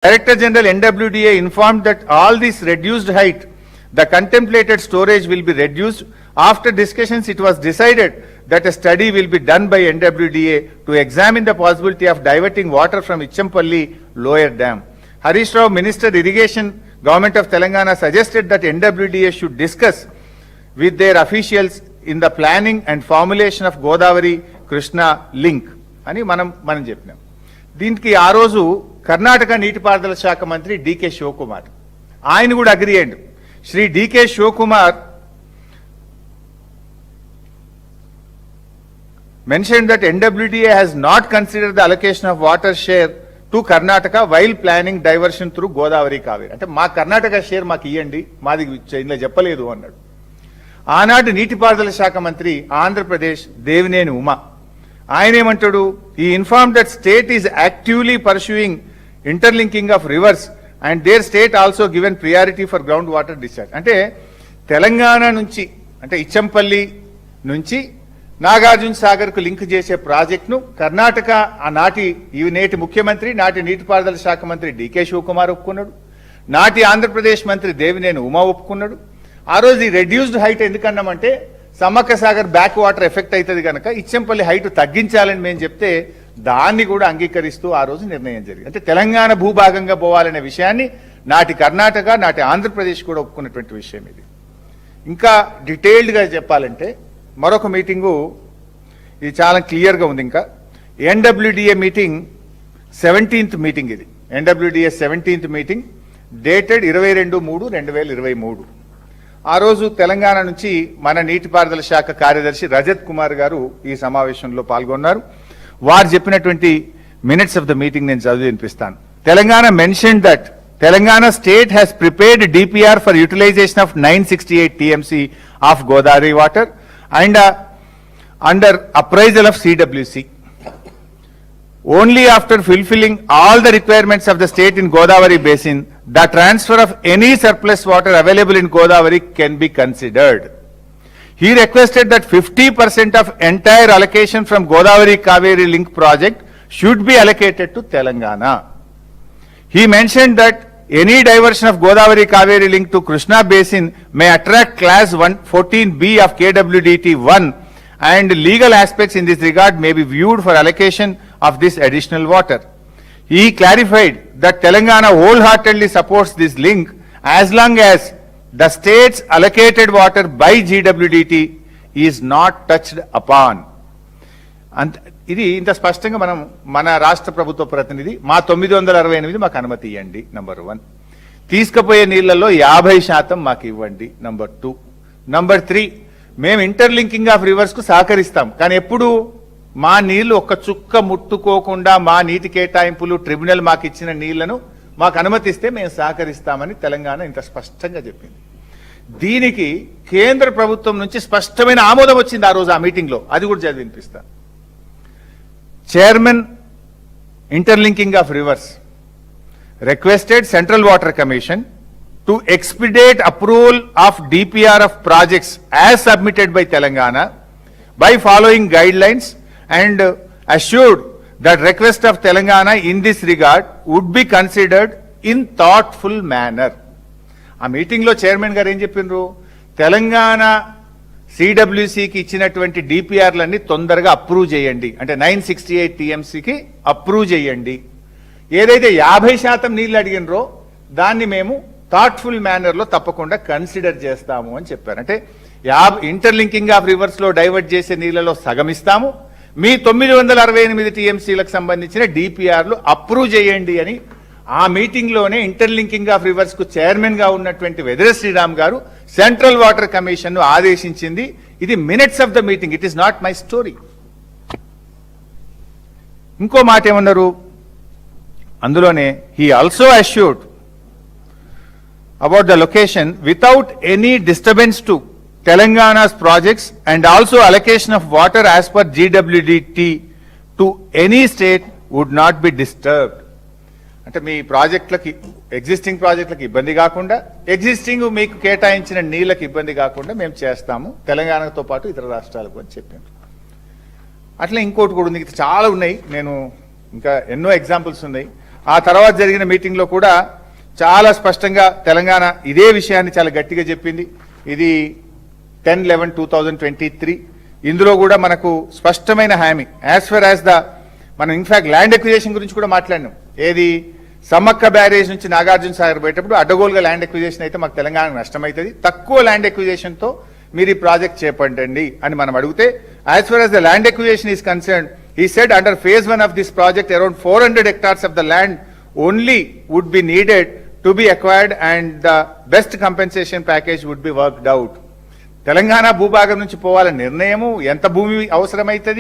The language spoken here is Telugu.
Director General NWDA informed that all this reduced height, the contemplated storage will be reduced. After discussions, it was decided that a study will be done by NWDA to examine the possibility of diverting water from Ichampalli lower dam. Harish Rao, Minister Irrigation, Government of Telangana, suggested that NWDA should discuss with their officials in the planning and formulation of Godavari Krishna link. అని మనం చెప్పినాం. దీనికి ఆ రోజు కర్ణాటక నీటిపారుదల శాఖ మంత్రి డికే శివకుమార్ ఆయన కూడా అగ్రీ అయ్యాడు. Shri DK Shivakumar mentioned that NWDA has not considered the allocation of water share to Karnataka while planning diversion through Godavari Kaveri. అంటే మా కర్ణాటక షేర్ మాకు ఇవ్వండి, మాది ఇలా చెప్పలేదు అన్నాడు. ఆనాటి నీటిపారుదల శాఖ మంత్రి ఆంధ్రప్రదేశ్ దేవినేని ఉమా ఆయన ఏమంటాడు, ఈ inform that state is actively pursuing interlinking of rivers and there state also given priority for ground water discharge. అంటే తెలంగాణ నుంచి అంటే ఇచ్చంపల్లి నుంచి నాగార్జున సాగర్ కు లింక్ చేసే ప్రాజెక్టును కర్ణాటక నేటి ముఖ్యమంత్రి నాటి నీటిపారుదల శాఖ మంత్రి డికే శివకుమార్ ఒప్పుకున్నాడు, నాటి ఆంధ్రప్రదేశ్ మంత్రి దేవినేని ఉమా ఒప్పుకున్నాడు. ఆ రోజు ఈ రెడ్యూస్డ్ హైట్ ఎందుకన్నామంటే Sammakka Sagar backwater effect అవుతుంది కనుక ఇచ్చంపల్లి హైట్ తగ్గించాలని మేము చెప్తే దాన్ని కూడా అంగీకరిస్తూ ఆ రోజు నిర్ణయం జరిగింది. అంటే తెలంగాణ భూభాగంగా పోవాలనే విషయాన్ని నాటి కర్ణాటక నాటి ఆంధ్రప్రదేశ్ కూడా ఒప్పుకున్నటువంటి విషయం ఇది. ఇంకా డీటెయిల్డ్గా చెప్పాలంటే మరొక మీటింగు ఇది చాలా క్లియర్గా ఉంది. ఇంకా ఎన్డబ్ల్యూడిఏ మీటింగ్ 17th మీటింగ్, ఇది ఎన్డబ్ల్యూడిఏ 17th మీటింగ్ డేటెడ్ 22/3/2023. ఆ రోజు తెలంగాణ నుంచి మన నీటిపారుదల శాఖ కార్యదర్శి రజత్ కుమార్ గారు ఈ సమావేశంలో పాల్గొన్నారు. వారు చెప్పినటువంటి మినిట్స్ ఆఫ్ ద మీటింగ్ నేను చదివి వినిపిస్తాను. Telangana mention that Telangana state has prepared DPR for utilization of 968 TMC of Godavari water and under appraisal of CWC. Only after fulfilling all the requirements of the state in Godavari basin, the transfer of any surplus water available in Godavari can be considered. He requested that 50% of entire allocation from Godavari Kaveri link project should be allocated to Telangana. He mentioned that any diversion of Godavari Kaveri link to Krishna basin may attract class 14B of KWDT 1 and legal aspects in this regard may be viewed for allocation of this additional water. He clarified that Telangana wholeheartedly supports this link as long as the state's allocated water by GWDT is not touched upon. And ఇది ఇంత స్పష్టంగా మన రాష్ట్ర ప్రభుత్వ ప్రతినిధి మా 968 మాకు అనుమతి ఇవ్వండి నంబర్ 1, తీసుకుపోయే నీళ్లలో 50% మాకు ఇవ్వండి నంబర్ 2, నంబర్ 3 మేము ఇంటర్లింకింగ్ ఆఫ్ రివర్స్ కు సహకరిస్తాం కానీ ఎప్పుడు మా నీళ్లు ఒక్క చుక్క ముట్టుకోకుండా మా నీటి కేటాయింపులు ట్రిబ్యునల్ మాకు ఇచ్చిన నీళ్లను మాకు అనుమతిస్తే మేము సహకరిస్తామని తెలంగాణ ఇంత స్పష్టంగా చెప్పింది. దీనికి కేంద్ర ప్రభుత్వం నుంచి స్పష్టమైన ఆమోదం వచ్చింది ఆ రోజు ఆ మీటింగ్ లో, అది కూడా చదివి వినిపిస్తాను. Chairman Interlinking of Rivers requested Central Water Commission to expedite approval of DPR of projects as submitted by Telangana by following guidelines and assured that request of Telangana in this regard would be considered in thoughtful manner. ఆ మీటింగ్ లో చైర్మన్ గారు ఏం చెప్పిండ్రు, తెలంగాణ సిడబ్ల్యూసికి ఇచ్చినటువంటి డిపిఆర్లన్నీ తొందరగా అప్రూవ్ చేయండి, అంటే 968 టీఎంసీకి అప్రూవ్ చేయండి. ఏదైతే 50% నీళ్లు అడిగినరో దాన్ని మేము థాట్ఫుల్ మేనర్లో తప్పకుండా కన్సిడర్ చేస్తాము అని చెప్పారు. అంటే ఇంటర్లింకింగ్ ఆఫ్ రివర్స్ లో డైవర్ట్ చేసే నీళ్లలో సగమిస్తాము, మీ 968 టీఎంసీలకు సంబంధించిన డిపిఆర్లు అప్రూవ్ చేయండి అని ఆ మీటింగ్ లోనే ఇంటర్లింకింగ్ ఆఫ్ రివర్స్ కు చైర్మన్ గా ఉన్నటువంటి వెదర శ్రీరామ్ గారు సెంట్రల్ వాటర్ కమిషన్ ను ఆదేశించింది. ఇది minutes of the meeting, it is not my story. ఇంకో మాట ఏమన్నారు అందులోనే, he also assured about the location without any disturbance to Telangana's projects and also allocation of water as per GWDT to any state would not be disturbed. అంటే మీ ప్రాజెక్టులకి ఎగ్జిస్టింగ్ ప్రాజెక్టులకు ఇబ్బంది కాకుండా, ఎగ్జిస్టింగ్ మీకు కేటాయించిన నీళ్లకు ఇబ్బంది కాకుండా మేము చేస్తాము తెలంగాణతో పాటు ఇతర రాష్ట్రాలకు అని చెప్పాను. అట్లా ఇంకోటి కూడా ఉంది, చాలా ఉన్నాయి, నేను ఇంకా ఎన్నో ఎగ్జాంపుల్స్ ఉన్నాయి. ఆ తర్వాత జరిగిన మీటింగ్ లో కూడా చాలా స్పష్టంగా తెలంగాణ ఇదే విషయాన్ని చాలా గట్టిగా చెప్పింది. ఇది 10/11/2023. ఇందులో కూడా మనకు స్పష్టమైన హామీ యాజ్ ఫర్ యాజ్ మనం ఇన్ఫాక్ట్ ల్యాండ్ ఎక్విజేషన్ గురించి కూడా మాట్లాడినాం. ఏది సమ్మక్క బ్యారేజ్ నుంచి నాగార్జున సాగర్ పోయేటప్పుడు అడ్డగోలుగా ల్యాండ్ ఎక్విజేషన్ అయితే మాకు తెలంగాణకు నష్టమవుతుంది, తక్కువ ల్యాండ్ ఎక్విజేషన్ తో మీరు ఈ ప్రాజెక్ట్ చేపట్టండి అని మనం అడిగితే as for as the land acquisition is concern he said under phase 1 of this project around 400 hectares of the land only would be needed to be acquired and the best compensation package would be worked out. Telangana భూభాగం నుంచి పోవాలని నిర్ణయము ఎంత భూమి అవసరమైతుంది,